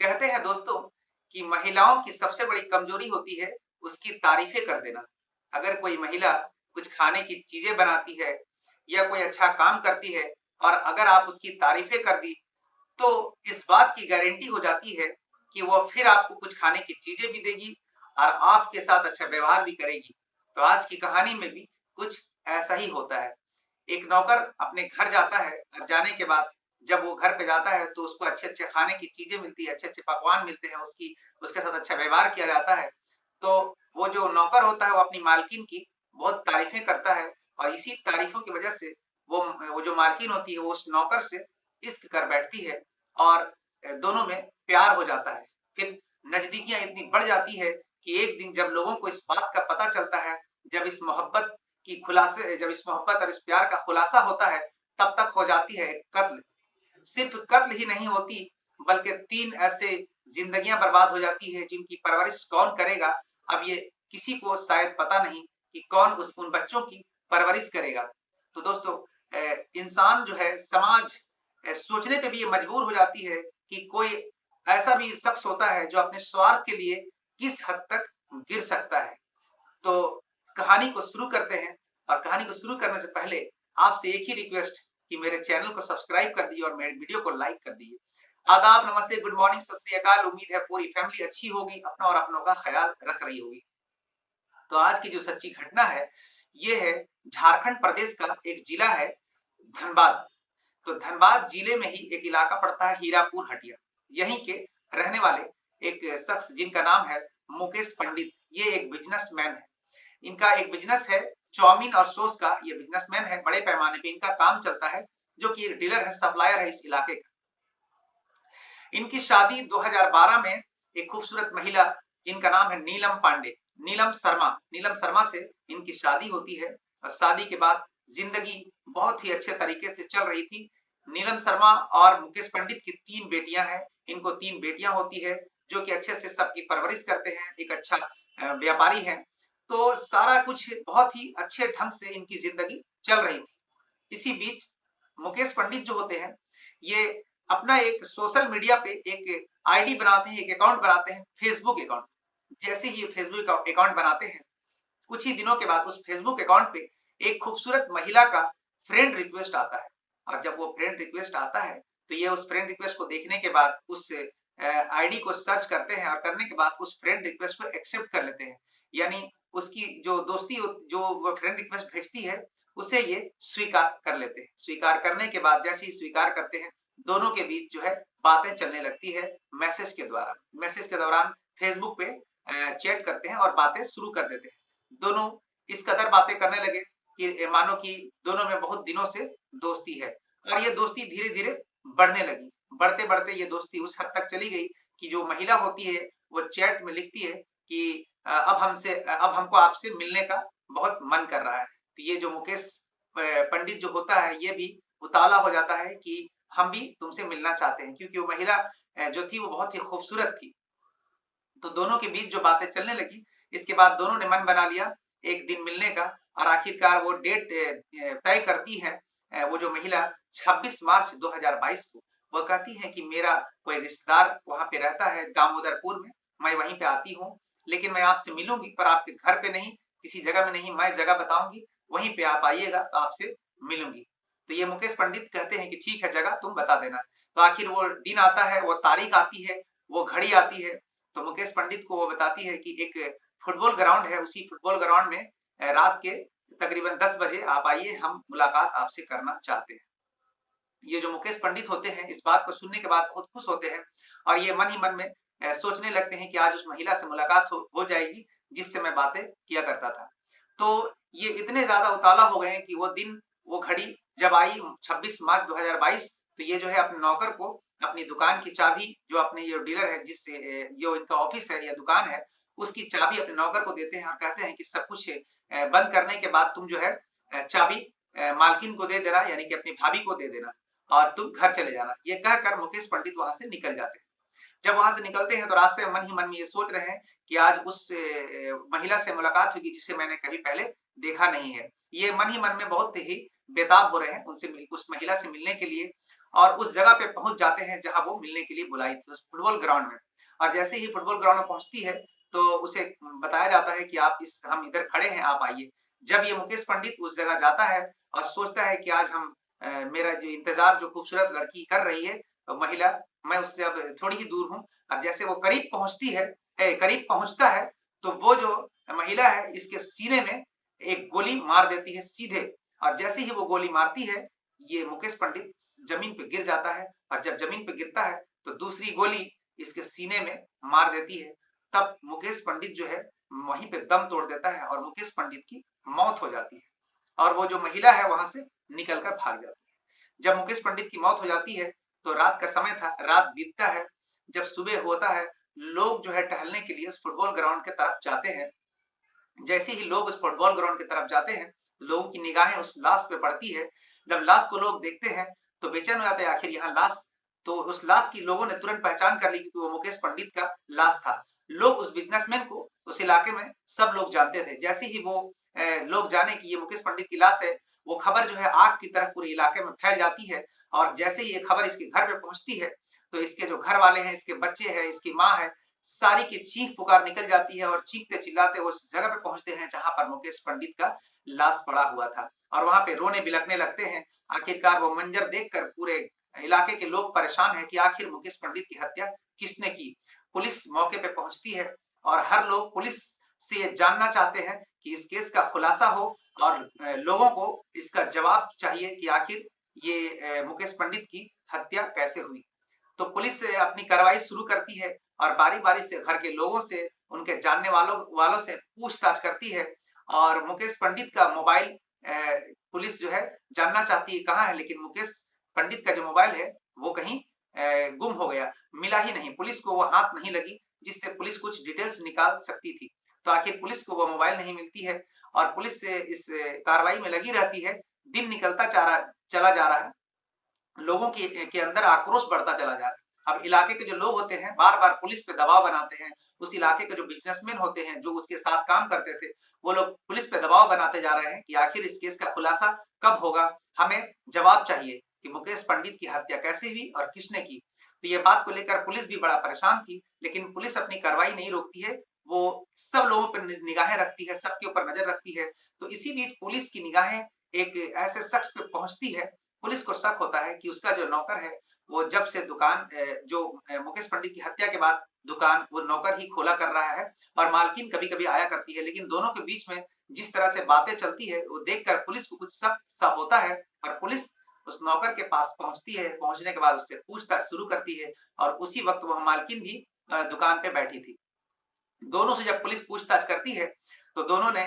कहते हैं दोस्तों कि महिलाओं की सबसे बड़ी कमजोरी होती है उसकी तारीफें कर देना। अगर कोई महिला कुछ खाने की चीजें बनाती है या कोई अच्छा काम करती है और अगर आप उसकी तारीफें कर दी तो इस बात की गारंटी हो जाती है कि वो फिर आपको कुछ खाने की चीजें भी देगी और आपके साथ अच्छा व्यवहार भी करेगी। तो आज की कहानी में भी कुछ ऐसा ही होता है। एक नौकर अपने घर जाता है और जाने के बाद जब वो घर पे जाता है तो उसको अच्छे-अच्छे खाने की चीज़ें मिलती है, अच्छे-अच्छे पकवान मिलते हैं, उसके साथ अच्छा व्यवहार किया जाता है। तो वो जो नौकर होता है वो अपनी मालकिन की बहुत तारीफ़ें करता है और इसी तारीफ़ों की वजह से वो जो मालकिन होती है वो उस नौकर से इश्क कर बैठती है और दोनों में प्यार हो जाता है। फिर नज़दीकियाँ इतनी बढ़ जाती है कि एक दिन जब लोगों को इस बात का पता चलता है, जब इस मोहब्बत और इस प्यार का खुलासा होता है, तब तक हो जाती है कत्ल। सिर्फ कत्ल ही नहीं होती बल्कि 3 ऐसे ज़िंदगियाँ बर्बाद हो जाती है जिनकी परवरिश कौन करेगा? अब ये किसी को शायद पता नहीं कि कौन उस उन बच्चों की परवरिश करेगा। तो दोस्तों इंसान जो है समाज सोचने पे भी ये मजबूर हो जाती है कि कोई ऐसा भी शख्स होता है जो अपने स्वार्थ के लिए किस हद तक गिर सकता है। तो कहानी को शुरू करते हैं और कहानी को शुरू करने से पहले आपसे एक ही रिक्वेस्ट कि मेरे चैनल को सब्सक्राइब कर दीजिए और मेरे वीडियो को लाइक कर दीजिए। आदाब, नमस्ते, गुड मॉर्निंग, सत श्री अकाल। उम्मीद है पूरी फैमिली अच्छी होगी, अपना और अपनों का ख्याल रख रही होगी। तो आज की जो सच्ची घटना है, ये है झारखंड प्रदेश का एक जिला है धनबाद। तो धनबाद जिले में ही एक इलाका पड़ता है हीरापुर हटिया। यहीं के रहने वाले एक शख्स जिनका नाम है मुकेश पंडित, ये एक बिजनेसमैन है। इनका एक बिजनेस है चाउमीन और सॉस का। ये बिजनेसमैन है, बड़े पैमाने पे इनका काम चलता है, जो कि एक डीलर है, सप्लायर है इस इलाके का। इनकी शादी 2012 में एक खूबसूरत महिला जिनका नाम है नीलम पांडे, नीलम शर्मा से इनकी शादी होती है और शादी के बाद जिंदगी बहुत ही अच्छे तरीके से चल रही थी। नीलम शर्मा और मुकेश पंडित की 3 बेटियां हैं। इनको 3 बेटियां होती है जो कि अच्छे से सबकी परवरिश करते हैं, एक अच्छा व्यापारी हैं। तो सारा कुछ बहुत ही अच्छे ढंग से इनकी जिंदगी चल रही थी। इसी बीच मुकेश पंडित जो होते हैं, ये अपना एक सोशल मीडिया पे एक आईडी बनाते हैं, एक अकाउंट बनाते हैं, फेसबुक अकाउंट। जैसे ही ये फेसबुक अकाउंट बनाते हैं, कुछ ही दिनों के बाद उस फेसबुक अकाउंट पे एक खूबसूरत महिला का फ्रेंड रिक्वेस्ट आता है और जब वो फ्रेंड रिक्वेस्ट आता है, तो ये उस फ्रेंड रिक्वेस्ट को देखने के बाद उस आईडी को सर्च करते हैं और करने के बाद उस फ्रेंड रिक्वेस्ट को एक्सेप्ट कर लेते हैं। यानी उसकी जो दोस्ती जो वो फ्रेंड रिक्वेस्ट भेजती है, उसे ये स्वीकार कर लेते हैं। स्वीकार करने के बाद जैसे ही स्वीकार करते हैं, दोनों के बीच जो है बातें चलने लगती है मैसेज के द्वारा। मैसेज के दौरान फेसबुक पे चैट करते हैं और बातें शुरू कर देते हैं। दोनों इस कदर बातें करने लगे कि मानो कि दोनों में बहुत दिनों से दोस्ती है और ये दोस्ती धीरे-धीरे बढ़ने लगी। बढ़ते-बढ़ते ये दोस्ती उस हद तक चली गई कि जो महिला होती है, वो चैट में लिखती है कि अब हमको आपसे मिलने का बहुत मन कर रहा है। तो ये जो मुकेश पंडित जो होता है, ये भी उतावला हो जाता है कि हम भी तुमसे मिलना चाहते हैं, क्योंकि वो महिला जो थी वो बहुत ही खूबसूरत थी। तो दोनों के बीच जो बातें चलने लगी, इसके बाद दोनों ने मन बना लिया एक दिन मिलने का और आखिरकार वो डेट तय करती है। वो जो महिला 26 मार्च 2022 को वो कहती है कि मेरा कोई रिश्तेदार वहाँ पे रहता है दामोदरपुर में, मैं वहीं पे आती हूँ, लेकिन मैं आपसे मिलूँगी पर आपके घर पे नहीं, किसी जगह में नहीं, मैं जगह बताऊँगी, वहीं पे आप आइएगा तो आपसे मिलूँगी। तो ये मुकेश पंडित कहते हैं कि ठीक है, जगह तुम बता देना। तो आखिर वो दिन आता है, वो तारीख आती है, वो घड़ी आती है, तो मुकेश पंडित को वो बताती है कि एक फुटबॉल ग्राउंड है, उसी फुटबॉल ग्राउंड में रात के तकरीबन 10 बजे आप आइए, हम मुलाकात आपसे करना चाहते हैं। ये जो मुकेश पंडित होते हैं, इस बात को सुनने के बाद बहुत खुश होते हैं और ये मन ही मन में सोचने लगते हैं कि आज उस महिला से मुलाकात हो जाएगी, जिससे मैं बातें किया करता था। तो ये इतने ज़्यादा उतावला हो गए हैं कि वो दिन, वो घड़ी जब आई 26 मार्च 2022, तो ये जो है अपने नौकर को अपनी दुकान की चाबी, जो अपने ये डीलर है जिससे जो इनका ऑफिस है या दुकान है, उसकी चाबी अपने नौकर को देते हैं और कहते हैं कि सब कुछ बंद करने के बाद तुम जो है चाबी मालकिन को दे देना, यानी कि अपनी भाभी को दे देना और तुम घर चले जाना। ये कहकर मुकेश पंडित वहां से निकल जाते हैं। जब वहां से निकलते हैं तो रास्ते में मन ही मन में ये सोच रहे हैं कि आज उस महिला से मुलाकात होगी जिसे मैंने कभी पहले देखा नहीं है। ये मन ही मन में बहुत ही बेताब हो रहे हैं उस महिला से मिलने के लिए और उस जगह पे पहुंच जाते हैं जहां वो मिलने के लिए बुलाई थी, उस फुटबॉल ग्राउंड में। और जैसे ही फुटबॉल ग्राउंड में पहुंचती है तो उसे बताया जाता है कि आप इस हम इधर खड़े हैं, आप आइए। जब ये मुकेश पंडित उस जगह जाता है और सोचता है कि आज हम मेरा जो इंतजार जो खूबसूरत लड़की कर रही है, महिला, मैं उससे अब थोड़ी ही दूर हूँ। और जैसे वो करीब पहुंचती है, करीब पहुंचता है, तो वो जो महिला है इसके सीने में एक गोली मार देती है सीधे। और जैसे ही वो गोली मारती है, ये मुकेश पंडित जमीन पे गिर जाता है। और जब जमीन पे गिरता है तो दूसरी गोली इसके सीने में मार देती है। तब मुकेश पंडित जो है वहीं पे दम तोड़ देता है और मुकेश पंडित की मौत हो जाती है। और वो जो महिला है वहां से निकल कर भाग जाती है। जब मुकेश पंडित की मौत हो जाती है तो रात का समय था, रात बीतता है। जब सुबह होता है, लोग जो है टहलने के लिए उस फुटबॉल ग्राउंड की तरफ जाते हैं। जैसे ही लोग उस फुटबॉल ग्राउंड की तरफ जाते हैं, लोगों की निगाहें उस लाश पे पड़ती है। जब लाश को लोग देखते हैं तो बेचैन हो जाते हैं, आखिर यहाँ लाश, तो उस लाश की लोगों ने तुरंत पहचान कर ली कि वो मुकेश पंडित का लाश था। लोग उस बिजनेसमैन को उस इलाके में सब लोग जानते थे। जैसे ही वो लोग जाने कि ये मुकेश पंडित की लाश है, वो खबर जो है आग की तरह पूरे इलाके में फैल जाती है। और जैसे ही ये खबर इसके घर पे पहुंचती है, तो इसके जो घर वाले हैं, इसके बच्चे हैं, इसकी माँ है, सारी की चीख पुकार निकल जाती है और चीखते चिल्लाते उस जगह पे पहुंचते हैं जहां पर मुकेश पंडित का लाश पड़ा हुआ था। और वहां पे रोने बिलखने लगते हैं। आखिरकार वो मंजर देखकर पूरे इलाके के लोग परेशान हैं कि आखिर मुकेश पंडित की हत्या किसने की। पुलिस मौके पे पहुंचती है और हर लोग पुलिस से ये जानना चाहते हैं कि इस केस का खुलासा हो और लोगों को इसका जवाब चाहिए कि आखिर ये मुकेश पंडित की हत्या कैसे हुई। तो पुलिस अपनी कार्रवाई शुरू करती है और बारी-बारी से घर के लोगों से, उनके जानने वालों वालों से पूछताछ करती है। और मुकेश पंडित का मोबाइल पुलिस जो है जानना चाहती है कहाँ है, लेकिन मुकेश पंडित का जो मोबाइल है वो कहीं गुम हो गया, मिला ही नहीं। पुलिस को वो हाथ नहीं लगी जिससे पुलिस कुछ डिटेल्स निकाल सकती थी। तो आखिर पुलिस को वो मोबाइल नहीं मिलती है और पुलिस इस कार्रवाई में लगी रहती है। दिन निकलता चला जा रहा है। लोगों के अंदर आक्रोश बढ़ता चला जा रहा है। अब इलाके के जो लोग होते हैं बार-बार पुलिस पे दबाव बनाते हैं। उस इलाके के जो बिजनेसमैन होते हैं, जो उसके साथ काम करते थे, वो लोग पुलिस पे दबाव बनाते जा रहे हैं कि आखिर इस केस का खुलासा कब होगा? हमें जवाब चाहिए कि मुकेश पंडित की हत्या कैसे हुई और किसने की? तो ये बात को लेकर पुलिस भी बड़ा परेशान थी, लेकिन पुलिस अपनी कार्रवाई नहीं रोकती है। वो सब लोगों पे निगाहें रखती है, सबके ऊपर नजर रखती है। तो इसी बीच पुलिस की निगाहें एक ऐसे शख्स पे पहुंचती है। पुलिस को शक होता है कि उसका जो नौकर है, वो जब से दुकान जो मुकेश पंडित की हत्या के बाद दुकान वो नौकर ही खोला कर रहा है और मालकिन कभी-कभी आया करती है। लेकिन दोनों के बीच में जिस तरह से बातें चलती है, वो देखकर पुलिस को कुछ शक सा होता है और पुलिस उस नौकर के पास पहुंचती है। पहुंचने के बाद उससे पूछताछ शुरू करती है और उसी वक्त वह मालकिन भी दुकान पे बैठी थी। दोनों से जब पुलिस पूछताछ करती है, तो दोनों ने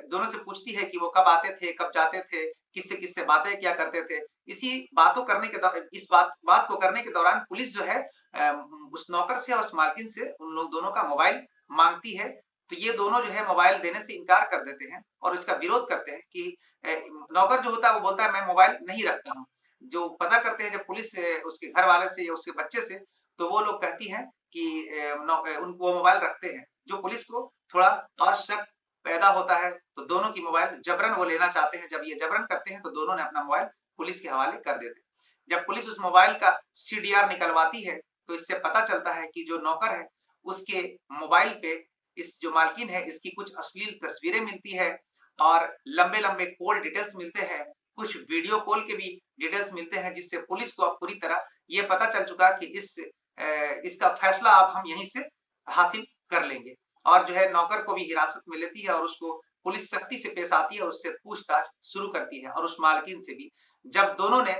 दोनों से पूछती है कि वो कब आते थे, कब जाते थे, किससे-किससे बातें किया करते थे। इस बात को करने के दौरान पुलिस जो है उस नौकर से और उस मालकिन से उन लोग दोनों का मोबाइल माँगती है। तो ये दोनों जो है मोबाइल देने से इनकार कर देते हैं और इसका विरोध करते हैं कि नौकर जो होता है वो बोलता है मैं मोबाइल नहीं रखता हूँ। जो पता करते हैं जब पुलिस उसके घर वाले से या उसके बच्चे से, तो वो लोग कहती हैं कि उनको वो मोबाइल रखते हैं। जो पुलिस को थोड़ा और शक पैदा होता है, तो दोनों की मोबाइल जबरन वो लेना चाहते हैं। जब ये जबरन करते हैं, तो दोनों ने अपना मोबाइल पुलिस के हवाले कर देते हैं। जब पुलिस उस मोबाइल का सीडीआर निकलवाती है, तो इससे पता चलता है कि जो नौकर है, उसके मोबाइल पे इस जो मालकिन है, इसकी कुछ अश्लील तस्वीरें मिलती है और लंबे-लंबे कॉल डिटेल्स मिलते हैं। कुछ वीडियो कॉल के भी डिटेल्स मिलते हैं, जिससे पुलिस को अब पूरी तरह ये पता चल चुका कि इसका फैसला अब हम यहीं से हासिल कर लेंगे। और जो है नौकर को भी हिरासत में लेती है और उसको पुलिस सख्ती से पेश आती है और उससे पूछताछ शुरू करती है और उस मालकिन से भी। जब दोनों ने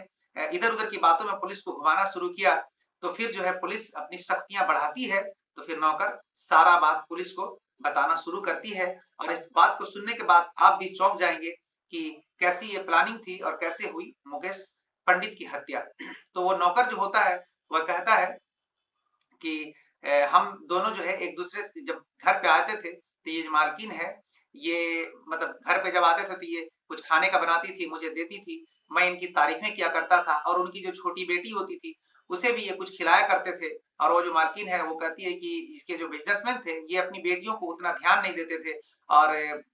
इधर-उधर की बातों में पुलिस को घुमाना शुरू किया, तो फिर जो है पुलिस अपनी सख्तियाँ बढ़ाती है, तो फिर नौकर सारा बात पुलिस को बताना शुरू करती है। और इस बात को सुनने के बाद आप भी चौंक जाएँगे कि कैसी ये प्लानिंग थी और कैसे हुई मुकेश पंडित की हत्या। तो वो नौकर जो होता है, वह कहता है कि हम दोनों जो है एक-दूसरे से जब घर पे आते थे, तो ये जो मालकिन है, ये मतलब घर पे जब आते थे, तो ये कुछ खाने का बनाती थी, मुझे देती थी। मैं इनकी तारीफ़ें किया करता था और उनकी जो छोटी बेटी होती थी, उसे भी ये कुछ खिलाया करते थे। और वो जो मालकिन है, वो कहती है कि इसके जो बिज़नेसमैन थे, ये अपनी बेटियों को उतना ध्यान नहीं देते थे और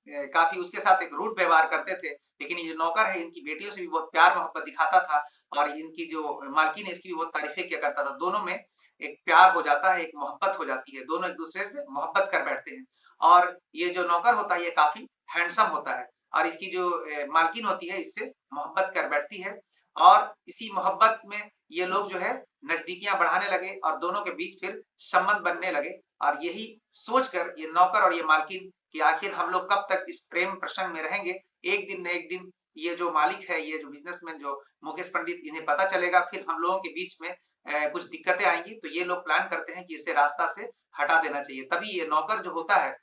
काफ़ी उसके साथ एक रूड व्यवहार करते थे। लेकिन ये जो नौकर है, इनकी बेटियों से भी बहुत प्यार-मोहब्बत दिखाता था और इनकी जो मालकिन है इसकी भी बहुत तारीफें किया करता था। दोनों में एक प्यार हो जाता है, एक मोहब्बत हो जाती है, दोनों एक दूसरे से मोहब्बत कर बैठते हैं। और ये जो नौकर होता है ये काफी हैंडसम होता है और इसकी जो मालकिन होती है इससे मोहब्बत कर बैठती है और इसी मोहब्बत में ये लोग जो है नजदीकियां बढ़ाने लगे और दोनों के बीच फिर संबंध बनने लगे। और यही सोचकर ये नौकर और ये मालकिन कि आखिर हम लोग कब तक इस प्रेम प्रसंग में रहेंगे, एक दिन न एक दिन ये जो मालिक है, ये जो बिजनेसमैन जो मुकेश पंडित, इन्हें पता चलेगा, फिर हम लोगों के बीच में कुछ दिक्कतें आएंगी। तो ये लोग प्लान करते हैं कि इसे रास्ता से हटा देना चाहिए। तभी ये नौकर जो होता है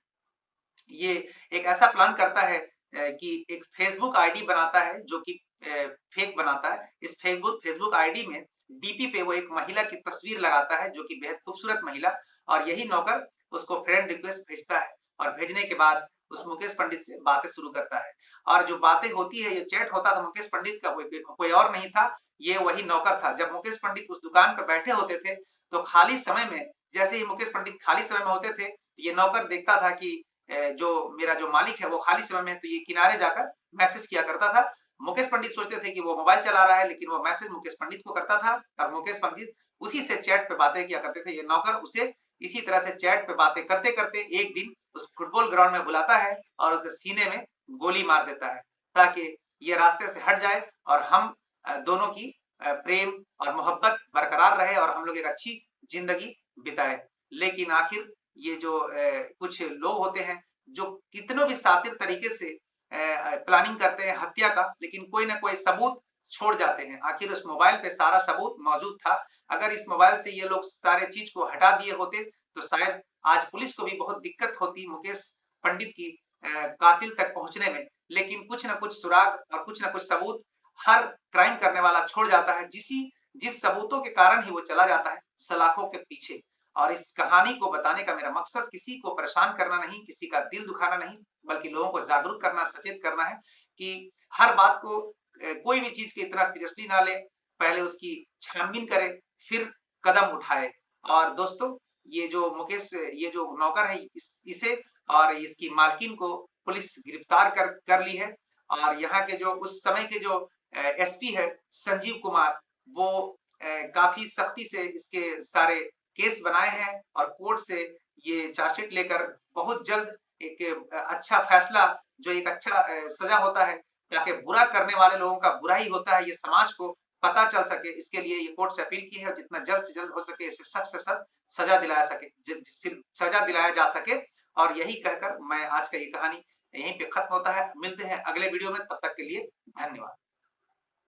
ये एक ऐसा प्लान करता है कि एक फेसबुक आईडी बनाता है जो कि फेक बनाता है। इस फेसबुक आईडी में डीपी पे वो एक महिला की तस्वीर लगाता है जो कि बेहद खूबसूरत महिला, और यही नौकर उसको फ्रेंड रिक्वेस्ट भेजता है और भेजने के बाद उस मुकेश पंडित से बातें शुरू करता है। और जो बातें होती है, ये चैट होता था मुकेश पंडित का, कोई और नहीं था, ये वही नौकर था। जब मुकेश पंडित उस दुकान पर बैठे होते थे तो खाली समय में, जैसे ही मुकेश पंडित खाली समय में होते थे, ये नौकर देखता था कि जो मेरा जो मालिक है वो खाली समय में है, तो ये किनारे जाकर मैसेज किया करता था। मुकेश पंडित सोचते थे कि वो मोबाइल चला रहा है, लेकिन वो मैसेज मुकेश पंडित को करता था और मुकेश पंडित उसी से चैट पे बातें किया करते थे। ये नौकर उसे इसी तरह से चैट पे बातें करते करते एक दिन उस फुटबॉल ग्राउंड में बुलाता है और उसके सीने में गोली मार देता है ताकि ये रास्ते से हट जाए और हम दोनों की प्रेम और मोहब्बत बरकरार रहे और हम लोग एक अच्छी जिंदगी बिताए। लेकिन आखिर ये जो कुछ लोग होते हैं जो कितनों भी शातिर तरीके से प्लानिंग करते हैं हत्या का, लेकिन कोई ना कोई सबूत छोड़ जाते हैं। आखिर उस मोबाइल पे सारा सबूत मौजूद था। अगर इस मोबाइल से ये लोग सारे चीज को हटा दिए होते तो शायद आज पुलिस को भी बहुत दिक्कत होती मुकेश पंडित की कातिल तक पहुंचने में। लेकिन कुछ ना कुछ सुराग और कुछ ना कुछ सबूत हर क्राइम करने वाला छोड़ जाता है, जिस सबूतों के कारण ही वो चला जाता है सलाखों के पीछे। और इस कहानी को बताने का मेरा मकसद किसी को परेशान करना नहीं, किसी का दिल दुखाना नहीं, बल्कि लोगों को जागरूक करना, सचेत करना है कि हर बात को कोई भी चीज के इतना सीरियसली ना ले, पहले उसकी छानबीन करे फिर कदम उठाए। और दोस्तों, ये जो नौकर है इसे और इसकी मालकिन को पुलिस गिरफ्तार कर ली है। और यहाँ के जो उस समय के जो एसपी है संजीव कुमार, वो काफी सख्ती से इसके सारे केस बनाए हैं और कोर्ट से ये चार्जशीट लेकर बहुत जल्द एक अच्छा फैसला, जो एक अच्छा सजा होता है, ताकि बुरा करने वाले लोगों का बुरा ही होता है ये समाज को पता चल सके, इसके लिए ये कोर्ट से अपील की है जितना जल्द से जल्द हो सके इसे सख्त से सख्त सजा दिलाया जा सके। और यही कहकर मैं आज का ये कहानी यहीं पे खत्म होता है। मिलते हैं अगले वीडियो में, तब तक के लिए धन्यवाद।